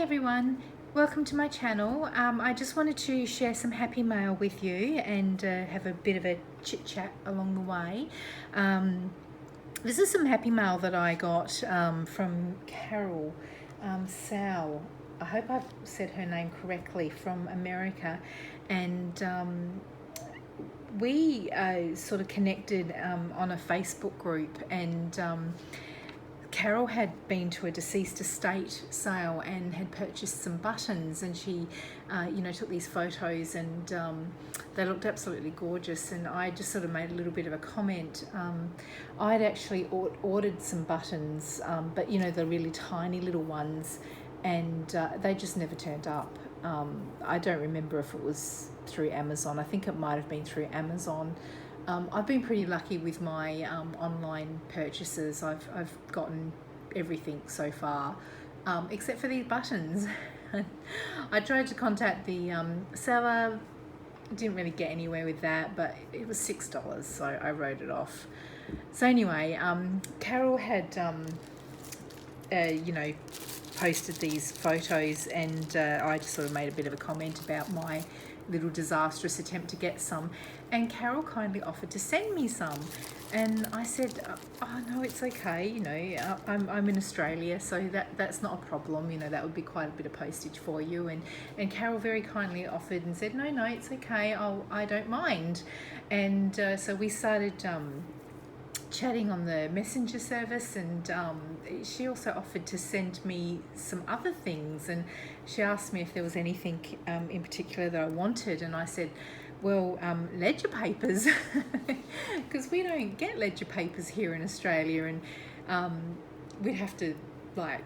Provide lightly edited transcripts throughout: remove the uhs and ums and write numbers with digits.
everyone, welcome to my channel. I just wanted to share some happy mail with you and have a bit of a chit chat along the way. This is some happy mail that I got from Carol Sal. I hope I've said her name correctly, from America, and we sort of connected on a Facebook group, and Carol had been to a deceased estate sale and had purchased some buttons, and she took these photos, and they looked absolutely gorgeous, and I just sort of made a little bit of a comment. I'd actually ordered some buttons, but the really tiny little ones, and they just never turned up. I don't remember if it was through Amazon. I think it might have been through Amazon. I've been pretty lucky with my online purchases. I've gotten everything so far, except for these buttons. I tried to contact the seller, didn't really get anywhere with that, but it was $6, so I wrote it off. So anyway, Carol had posted these photos, and I just sort of made a bit of a comment about my little disastrous attempt to get some, and Carol kindly offered to send me some, and I said, oh no, it's okay, I'm in Australia, so that's not a problem, that would be quite a bit of postage for you, and Carol very kindly offered and said, no, it's okay, I don't mind. And so we started chatting on the messenger service, and she also offered to send me some other things, and she asked me if there was anything in particular that I wanted, and I said, well, ledger papers, because we don't get ledger papers here in Australia, and we'd have to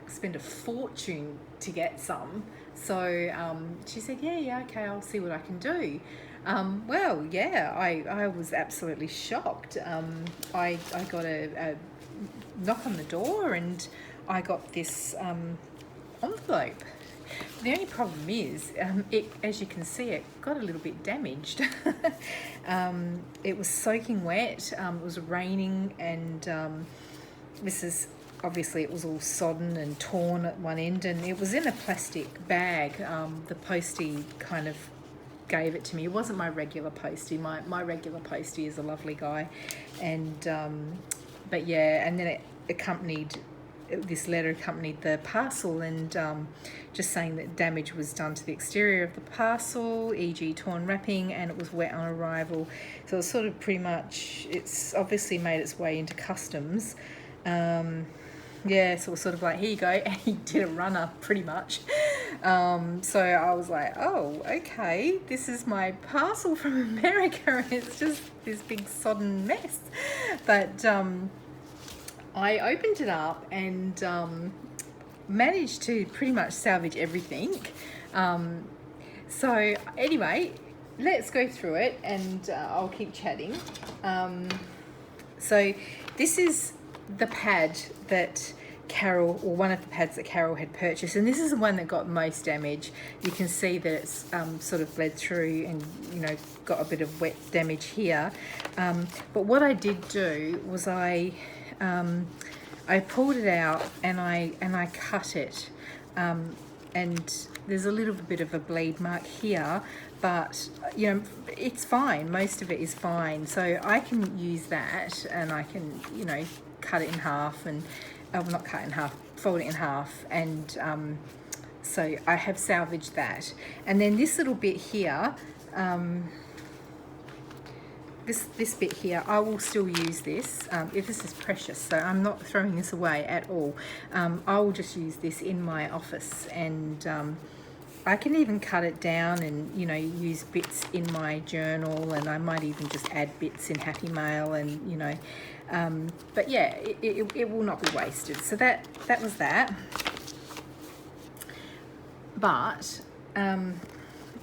spend a fortune to get some. So she said, yeah, okay, I'll see what I can do. Well, yeah, I was absolutely shocked. I got a knock on the door, and I got this envelope. The only problem is, as you can see, it got a little bit damaged. It was soaking wet, it was raining, and obviously it was all sodden and torn at one end, and it was in a plastic bag. The postie kind of gave it to me. It wasn't my regular postie. My regular postie is a lovely guy, and but yeah, and then this letter accompanied the parcel, and just saying that damage was done to the exterior of the parcel, e.g. torn wrapping, and it was wet on arrival. So it's sort of pretty much, it's obviously made its way into customs. Yeah, so it was sort of like, here you go, and he did a runner pretty much. So I was like, oh, okay, this is my parcel from America, and it's just this big sodden mess. But I opened it up and managed to pretty much salvage everything. So anyway, let's go through it, and I'll keep chatting. So this is the pad that Carol, or one of the pads that Carol had purchased, and this is the one that got most damage. You can see that it's sort of bled through and got a bit of wet damage here. But what I did do was I pulled it out, and I cut it, and there's a little bit of a bleed mark here, but it's fine. Most of it is fine, so I can use that, and I can cut it in half, and not cut it in half, fold it in half, and so I have salvaged that. And then this little bit here, this bit here, I will still use this. If this is precious, so I'm not throwing this away at all. I will just use this in my office, and I can even cut it down and use bits in my journal, and I might even just add bits in Happy Mail, and but yeah, it will not be wasted. So that was that. But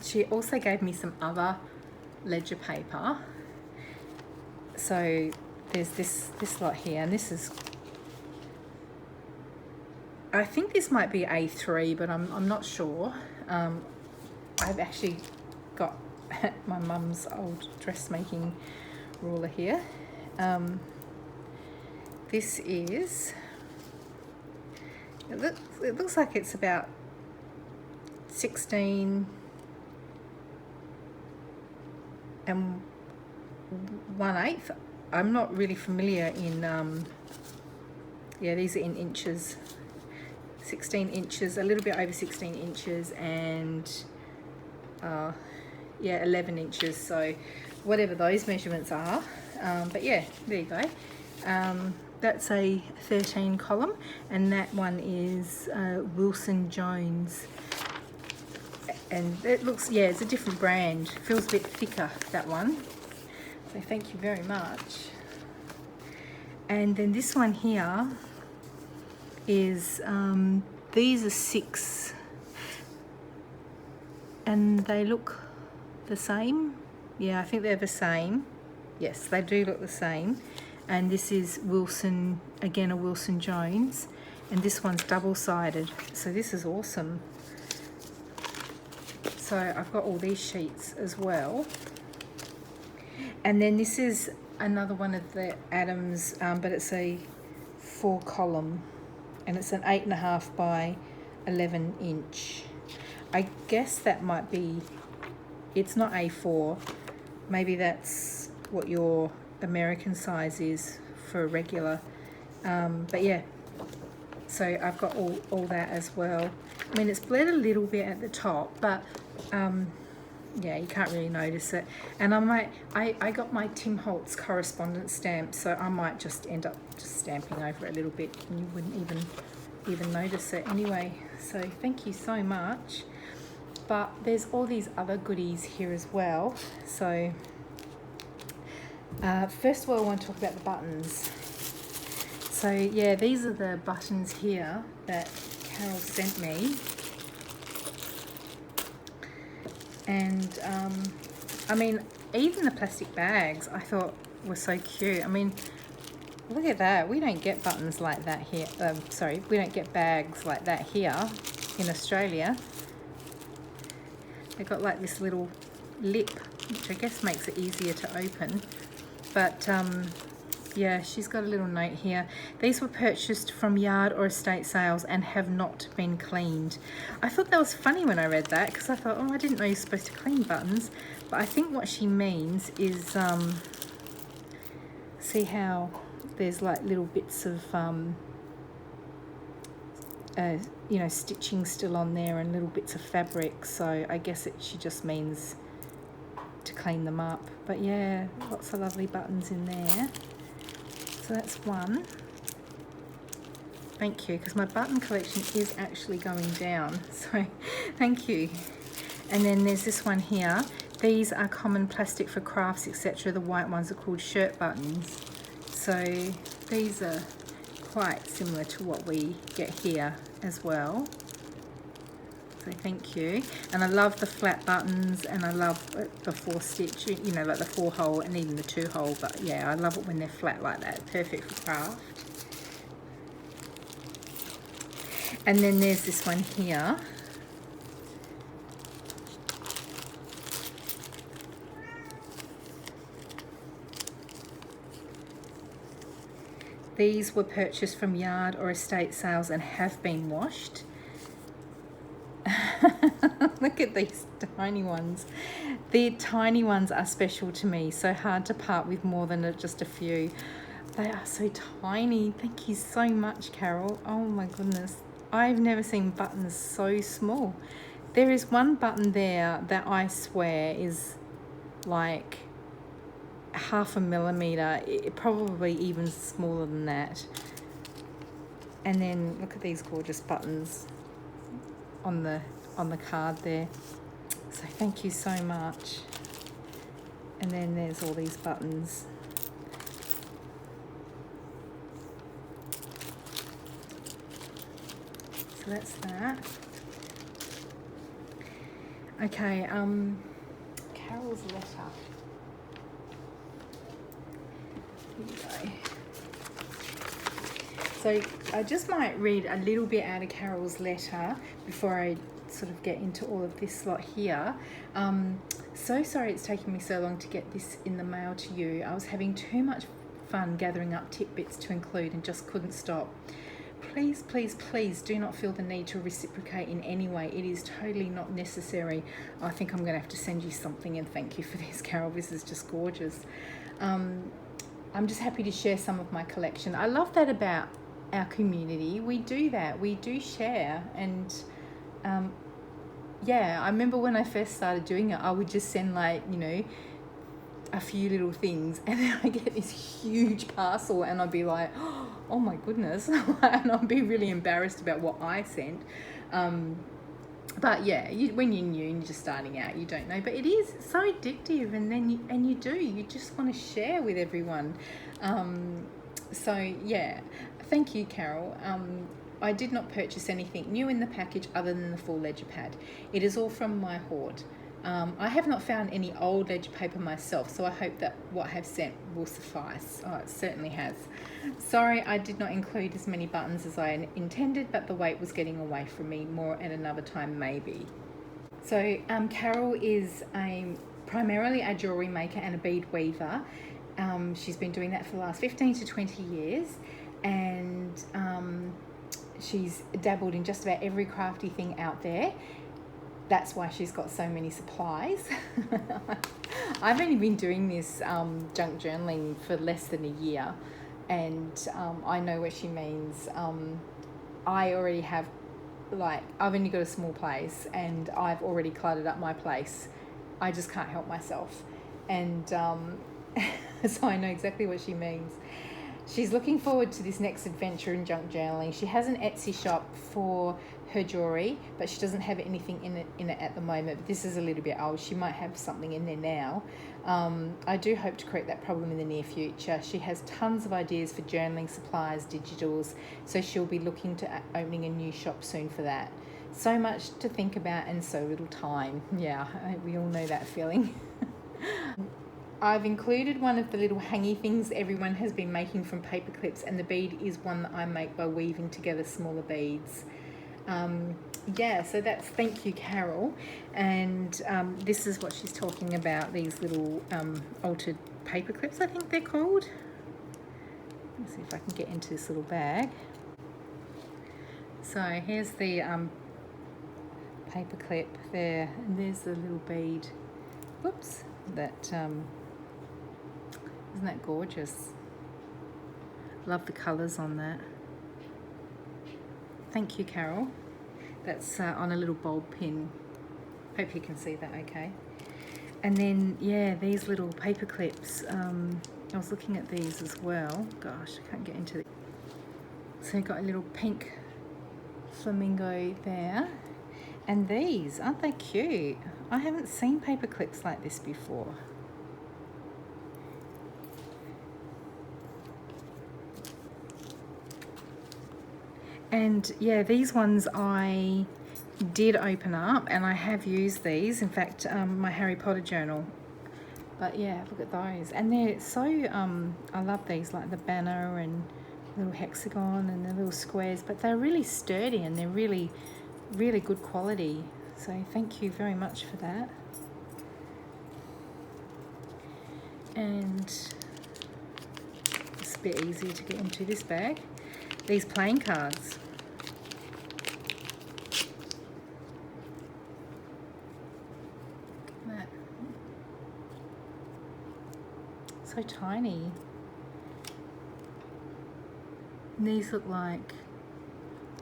she also gave me some other ledger paper. So there's this lot here, and this is, I think this might be A3, but I'm not sure. I've actually got my mum's old dressmaking ruler here. This is, it looks like it's about 16 and 1/8. I'm not really familiar in, yeah, these are in inches. 16 inches, a little bit over 16 inches, and yeah, 11 inches. So whatever those measurements are. But yeah, there you go. That's a 13 column, and that one is Wilson Jones. And it looks, yeah, it's a different brand. Feels a bit thicker, that one. So thank you very much. And then this one here is, these are 6, and they look the same. Yeah, I think they're the same. Yes, they do look the same. And this is Wilson, again a Wilson Jones, and this one's double-sided. So this is awesome. So I've got all these sheets as well. And then this is another one of the Adams, but it's a 4 column, and it's an 8.5 by 11 inch. I guess that might be, it's not A4. Maybe that's what your American size is for a regular. But yeah, so I've got all that as well. I mean, it's bled a little bit at the top, but yeah, you can't really notice it. And I got my Tim Holtz correspondence stamp, so I might just end up just stamping over it a little bit, and you wouldn't even notice it anyway. So thank you so much. But there's all these other goodies here as well. So first of all, I want to talk about the buttons. So yeah, these are the buttons here that Carol sent me. And I mean, even the plastic bags I thought were so cute. I mean, look at that. We don't get buttons like that here. Sorry, we don't get bags like that here in Australia. They've got like this little lip, which I guess makes it easier to open. But yeah, she's got a little note here. These were purchased from yard or estate sales and have not been cleaned. I thought that was funny when I read that, because I thought, oh, I didn't know you're supposed to clean buttons. But I think what she means is, see how there's like little bits of, you know, stitching still on there and little bits of fabric. So I guess she just means to clean them up. But yeah, lots of lovely buttons in there. So that's one. Thank you, because my button collection is actually going down. So thank you. And then there's this one here. These are common plastic for crafts, etc. The white ones are called shirt buttons. So these are quite similar to what we get here as well. So thank you. And I love the flat buttons, and I love the 4-stitch, you know, like the 4-hole and even the 2-hole. But yeah, I love it when they're flat like that. Perfect for craft. And then there's this one here. These were purchased from yard or estate sales and have been washed. Look at these tiny ones. The tiny ones are special to me, so hard to part with more than just a few. They are so tiny. Thank you so much, Carol. Oh my goodness. I've never seen buttons so small. There is one button there that I swear is like 0.5 millimeter, probably even smaller than that. And then look at these gorgeous buttons on the card there. So thank you so much. And then there's all these buttons. So that's that. Okay, Carol's letter. Here we go. So I just might read a little bit out of Carol's letter before I sort of get into all of this lot here. So sorry it's taken me so long to get this in the mail to you. I was having too much fun gathering up tidbits to include and just couldn't stop. please, please, please do not feel the need to reciprocate in any way. It is totally not necessary. I think I'm going to have to send you something, and thank you for this, Carol. This is just gorgeous. I'm just happy to share some of my collection. I love that about our community. We do that. We do share. And yeah, I remember when I first started doing it, I would just send, like, you know, a few little things, and then I get this huge parcel, and I'd be like, oh my goodness, and I'd be really embarrassed about what I sent. But yeah, when you're new and you're just starting out, you don't know. But it is so addictive, and then you just want to share with everyone. So yeah, thank you, Carol. I did not purchase anything new in the package other than the full ledger pad. It is all from my hoard. I have not found any old ledger paper myself, so I hope that what I have sent will suffice. Oh, it certainly has. Sorry, I did not include as many buttons as I intended, but the weight was getting away from me. More at another time, maybe. So Carol is primarily a jewellery maker and a bead weaver. She's been doing that for the last 15 to 20 years, and she's dabbled in just about every crafty thing out there. That's why she's got so many supplies. I've only been doing this junk journaling for less than a year, and I know what she means. I already have, like, I've only got a small place, and I've already cluttered up my place. I just can't help myself. And so I know exactly what she means. She's looking forward to this next adventure in junk journaling. She has an Etsy shop for her jewellery, but she doesn't have anything in it at the moment. But this is a little bit old. She might have something in there now. I do hope to correct that problem in the near future. She has tons of ideas for journaling supplies, digitals, so she'll be looking to opening a new shop soon for that. So much to think about and so little time. Yeah, we all know that feeling. I've included one of the little hangy things everyone has been making from paper clips, and the bead is one that I make by weaving together smaller beads. Yeah, so that's, thank you, Carol. And this is what she's talking about, these little altered paper clips, I think they're called. Let's see if I can get into this little bag. So here's the paper clip there, and there's the little bead. Whoops, that isn't that gorgeous? Love the colours on that. Thank you, Carol. That's on a little bulb pin. Hope you can see that okay. And then, yeah, these little paper clips. I was looking at these as well. Gosh, I can't get into it. So you've got a little pink flamingo there. And these, aren't they cute? I haven't seen paper clips like this before. And yeah, these ones I did open up, and I have used these. In fact, my Harry Potter journal. But yeah, look at those. And they're so, I love these, like the banner and little hexagon and the little squares. But they're really sturdy, and they're really, really good quality. So thank you very much for that. And it's a bit easier to get into this bag. These playing cards. So tiny. And these look like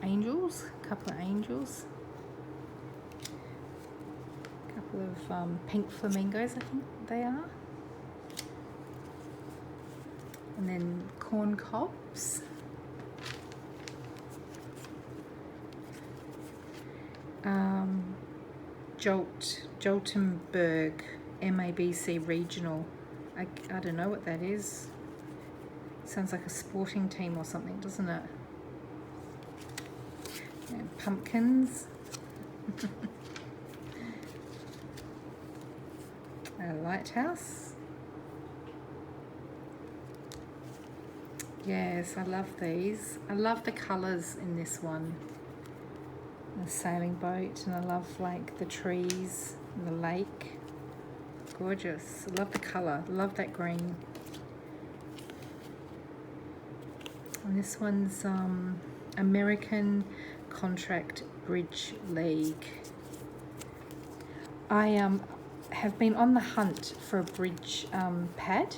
angels, a couple of angels, a couple of pink flamingos, I think they are, and then corn cobs, Joltenberg MABC Regional. I don't know what that is. Sounds like a sporting team or something, doesn't it? And pumpkins. A lighthouse. Yes, I love these. I love the colours in this one. The sailing boat, and I love like the trees and the lake. Gorgeous. I love the colour. I love that green. And this one's American Contract Bridge League. I have been on the hunt for a bridge pad,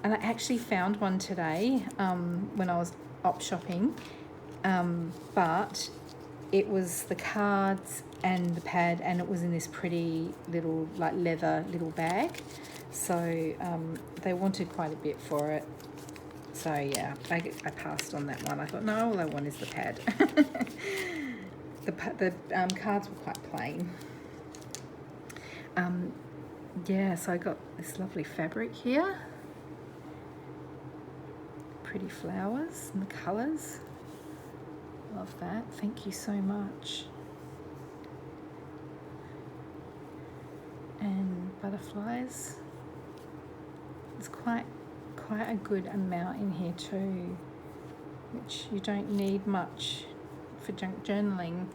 and I actually found one today when I was op shopping, but it was the cards and the pad, and it was in this pretty little like leather little bag, so they wanted quite a bit for it. So yeah, I passed on that one. I thought, no, all I want is the pad. The cards were quite plain. Yeah, so I got this lovely fabric here. Pretty flowers and the colours. Love that. Thank you so much. And butterflies. There's quite a good amount in here too, which you don't need much for junk journaling.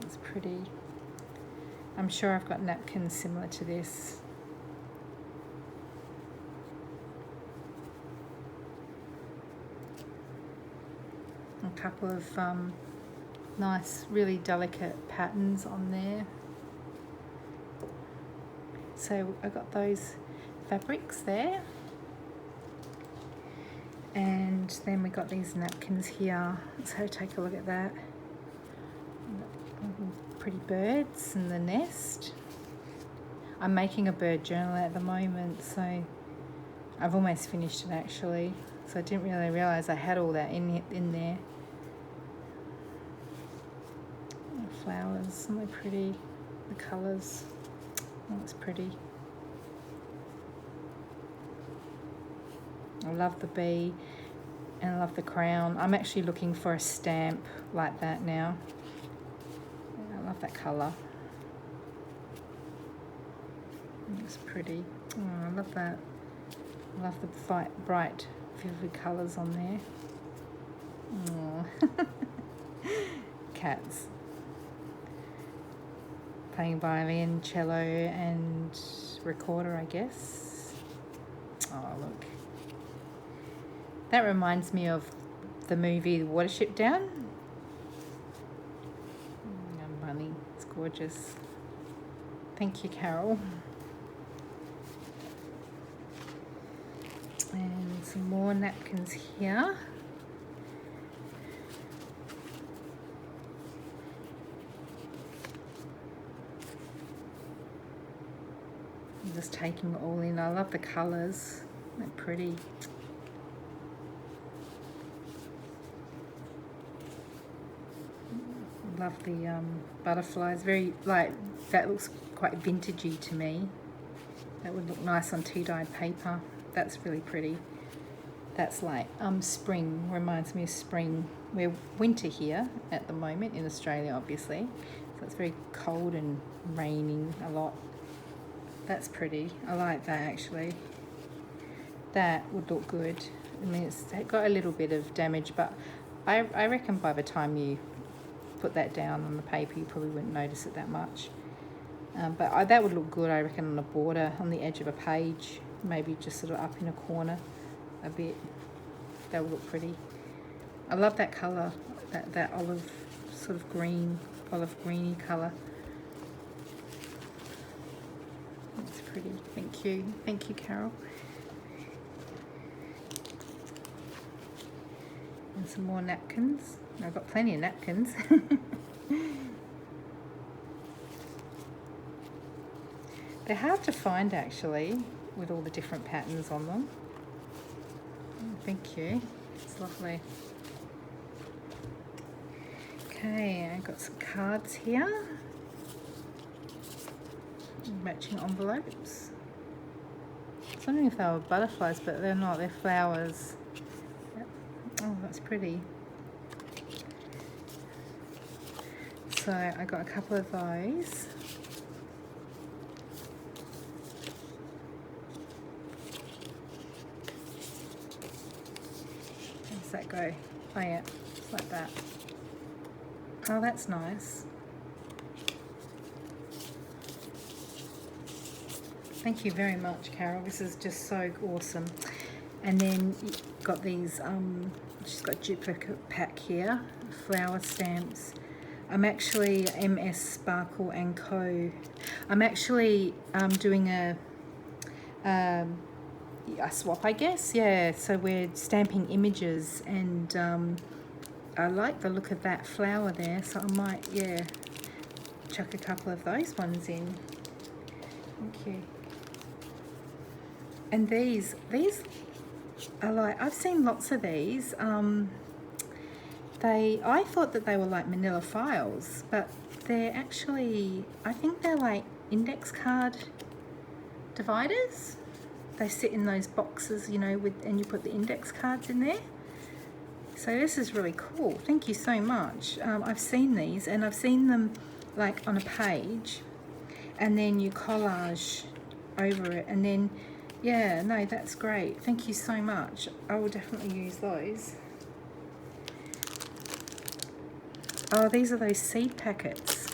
It's pretty. I'm sure I've got napkins similar to this. A couple of nice, really delicate patterns on there. So I got those fabrics there, and then we got these napkins here. So take a look at that. Pretty birds and the nest. I'm making a bird journal at the moment, so I've almost finished it actually. So I didn't really realise I had all that in there. The flowers, aren't they pretty? The colours. Oh, it's pretty. I love the bee and I love the crown. I'm actually looking for a stamp like that now. I love that colour. It's pretty. Oh, I love that. I love the bright, vivid colours on there. Oh. Cats. Playing violin, cello and recorder, I guess. Oh, look. That reminds me of the movie Watership Down. I'm running. It's gorgeous. Thank you, Carol. And some more napkins here. I'm just taking it all in. I love the colours. They're pretty. Love the butterflies. Very, like, that looks quite vintagey to me. That would look nice on tea-dyed paper. That's really pretty. That's like spring. Reminds me of spring. We're winter here at the moment in Australia, obviously. So it's very cold and raining a lot. That's pretty. I like that actually. That would look good. I mean, it's got a little bit of damage, but I reckon by the time you put that down on the paper, you probably wouldn't notice it that much. But that would look good, I reckon, on the border, on the edge of a page, maybe just sort of up in a corner a bit. That would look pretty. I love that colour, that olive, sort of green, olive greeny colour. That's pretty. Thank you. Thank you, Carol. And some more napkins. I've got plenty of napkins. They're hard to find actually, with all the different patterns on them. Oh, thank you. It's lovely. Okay, I've got some cards here. Matching envelopes. I was wondering if they were butterflies, but they're not. They're flowers. Yep. Oh, that's pretty. So I got a couple of those. How does that go? Oh yeah, it's like that. Oh, that's nice. Thank you very much, Carol. This is just so awesome. And then you've got these, she's got duplicate pack here, flower stamps. I'm actually MS Sparkle and Co. I'm actually doing a swap, I guess. Yeah, so we're stamping images, and I like the look of that flower there, so I might, yeah, chuck a couple of those ones in. Thank you. And these are like, I've seen lots of these. I thought that they were like manila files, but they're actually, I think they're like index card dividers. They sit in those boxes, you know, and you put the index cards in there. So this is really cool. Thank you so much. I've seen these, and I've seen them like on a page, and then you collage over it, and then, yeah, no, that's great. Thank you so much. I will definitely use those. Oh, these are those seed packets.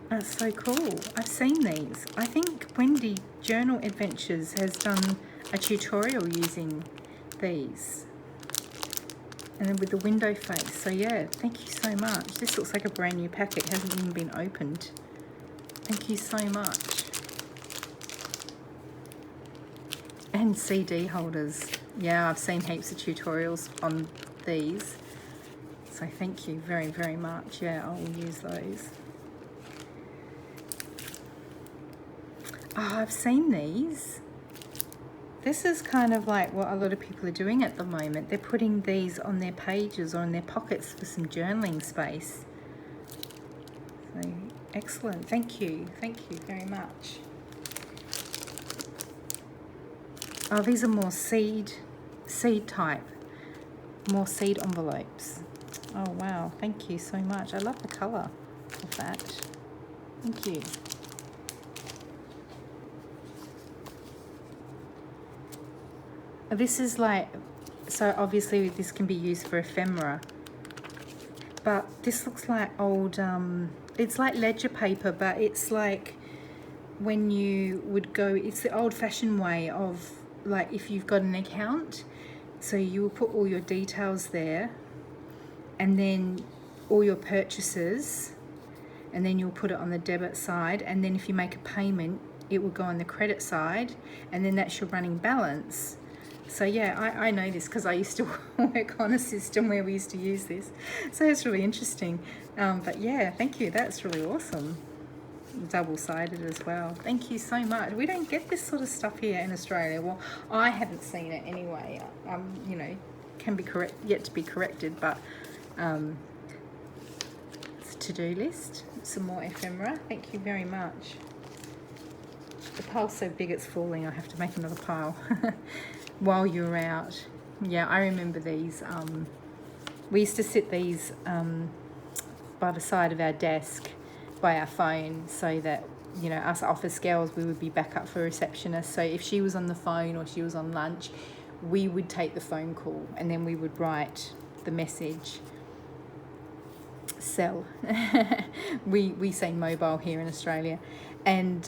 That's so cool. I've seen these. I think Wendy Journal Adventures has done a tutorial using these. And then with the window face. So yeah, thank you so much. This looks like a brand new packet. It hasn't even been opened. Thank you so much. And CD holders. Yeah, I've seen heaps of tutorials on these. So thank you very, very much. Yeah, I will use those. Oh, I've seen these. This is kind of like what a lot of people are doing at the moment. They're putting these on their pages or in their pockets for some journaling space. So excellent. Thank you. Thank you very much. Oh, these are more seed type. More seed envelopes. Oh, wow. Thank you so much. I love the colour of that. Thank you. This is like, so obviously this can be used for ephemera, but this looks like old, it's like ledger paper, but it's like when you would go, it's the old-fashioned way of, like, if you've got an account, so you will put all your details there, and then all your purchases, and then you'll put it on the debit side, and then if you make a payment, it will go on the credit side, and then that's your running balance. So yeah, I know this because I used to work on a system where we used to use this. So it's really interesting. But yeah, thank you. That's really awesome. Double-sided as well. Thank you so much. We don't get this sort of stuff here in Australia. Well, I haven't seen it anyway. You know, can be yet to be corrected, but it's a to-do list. Some more ephemera. Thank you very much. The pile's so big it's falling. I have to make another pile. While you're out. Yeah, I remember these. We used to sit these by the side of our desk by our phone, so that, you know, us office girls, we would be back up for receptionists. So if she was on the phone or she was on lunch, we would take the phone call, and then we would write the message. Cell. we say mobile here in Australia. And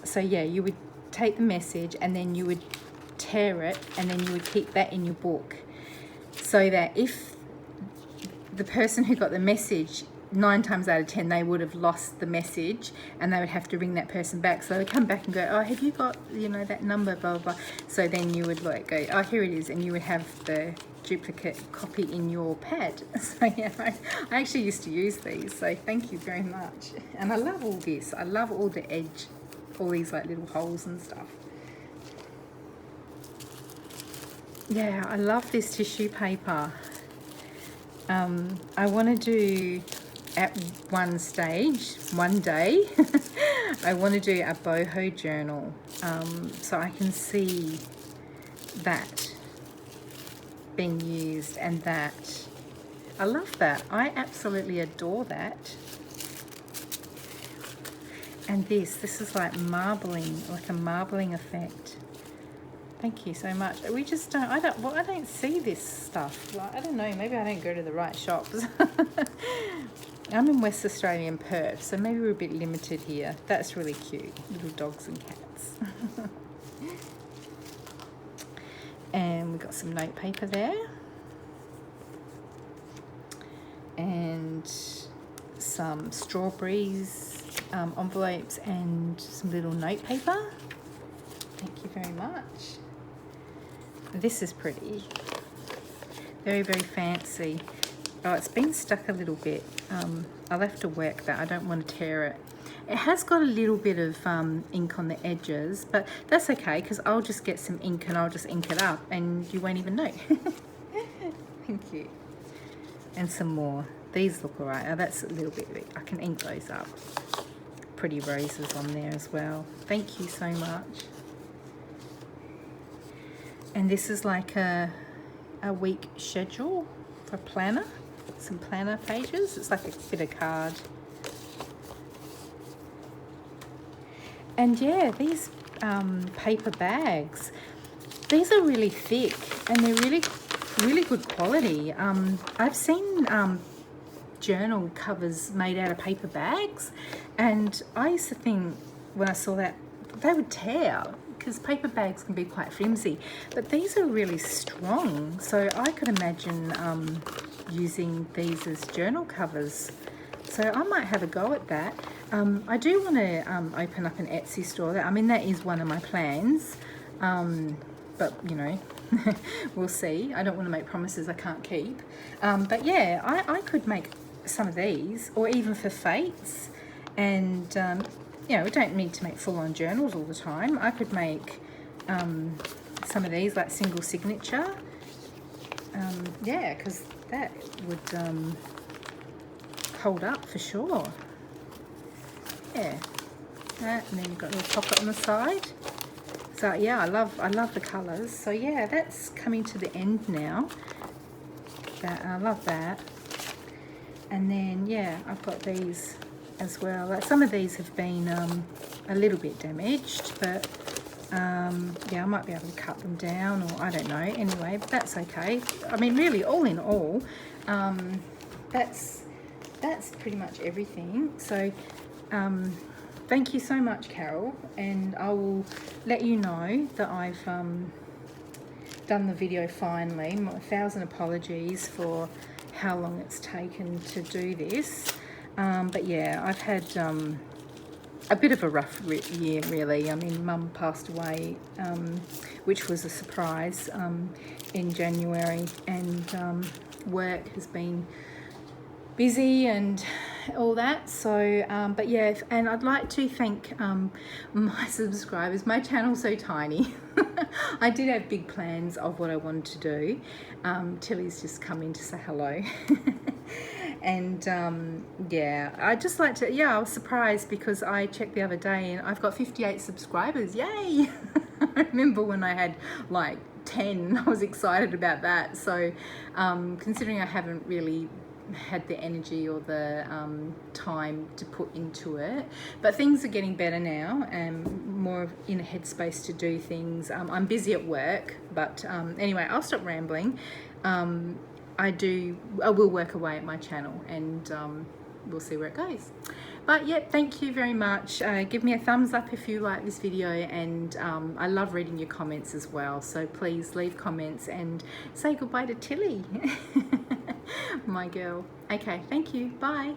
so yeah, you would take the message, and then you would tear it, and then you would keep that in your book, so that if the person who got the message, 9 times out of 10 they would have lost the message, and they would have to ring that person back. So they would come back and go, oh, have you got, you know, that number, blah blah blah. So then you would like go, oh, here it is, and you would have the duplicate copy in your pad. So yeah, I actually used to use these. So thank you very much. And I love all this. I love all the edge, all these like little holes and stuff. Yeah, I love this tissue paper. I want to do, at one stage, one day, I want to do a boho journal, so I can see that being used, and that. I love that. I absolutely adore that. And this is like marbling, like a marbling effect. Thank you so much. We just don't, I don't see this stuff. Like, I don't know, maybe I don't go to the right shops. I'm in West Australia in Perth, so maybe we're a bit limited here. That's really cute. Little dogs and cats. And we've got some note paper there. And some strawberries, envelopes, and some little note paper. Thank you very much. This is pretty. Very, very fancy. Oh, it's been stuck a little bit. I'll have to work that. I don't want to tear it. It has got a little bit of ink on the edges, but that's okay because I'll just get some ink and I'll just ink it up and you won't even know. Thank you. And some more. These look alright. Oh, that's a little bit. I can ink those up. Pretty roses on there as well. Thank you so much. And this is like a week schedule for planner. Some planner pages. It's like a bit of card. And yeah, these paper bags, these are really thick and they're really good quality. I've seen journal covers made out of paper bags, and I used to think when I saw that they would tear because paper bags can be quite flimsy, but these are really strong, so I could imagine using these as journal covers. So I might have a go at that. I do want to open up an Etsy store. I mean, that is one of my plans, but you know, we'll see. I don't want to make promises I can't keep. But yeah, I could make some of these, or even for fates. And you know, we don't need to make full-on journals all the time. I could make some of these like single signature. Yeah, because that would hold up for sure. Yeah, that, and then you've got a little pocket on the side. So yeah, I love the colours. So yeah, that's coming to the end now. I love that. And then yeah, I've got these as well. Like some of these have been a little bit damaged, but yeah, I might be able to cut them down, or I don't know. Anyway, but that's okay. I mean, really, all in all, that's pretty much everything. So thank you so much, Carol, and I will let you know that I've done the video finally. 1,000 apologies for how long it's taken to do this, but yeah, I've had a bit of a rough year, really. I mean, Mum passed away, which was a surprise, in January, and work has been busy and all that. So but yeah, and I'd like to thank my subscribers. My channel's so tiny. I did have big plans of what I wanted to do. Tilly's just come in to say hello. And yeah, I just like to, yeah, I was surprised because I checked the other day and I've got 58 subscribers. Yay! I remember when I had like 10, I was excited about that. So considering I haven't really had the energy or the time to put into it, but things are getting better now and more in a headspace to do things. I'm busy at work, but anyway, I'll stop rambling. I will work away at my channel, and we'll see where it goes. But yeah, thank you very much. Give me a thumbs up if you like this video, and I love reading your comments as well, so please leave comments and say goodbye to Tilly. My girl. Okay, thank you. Bye.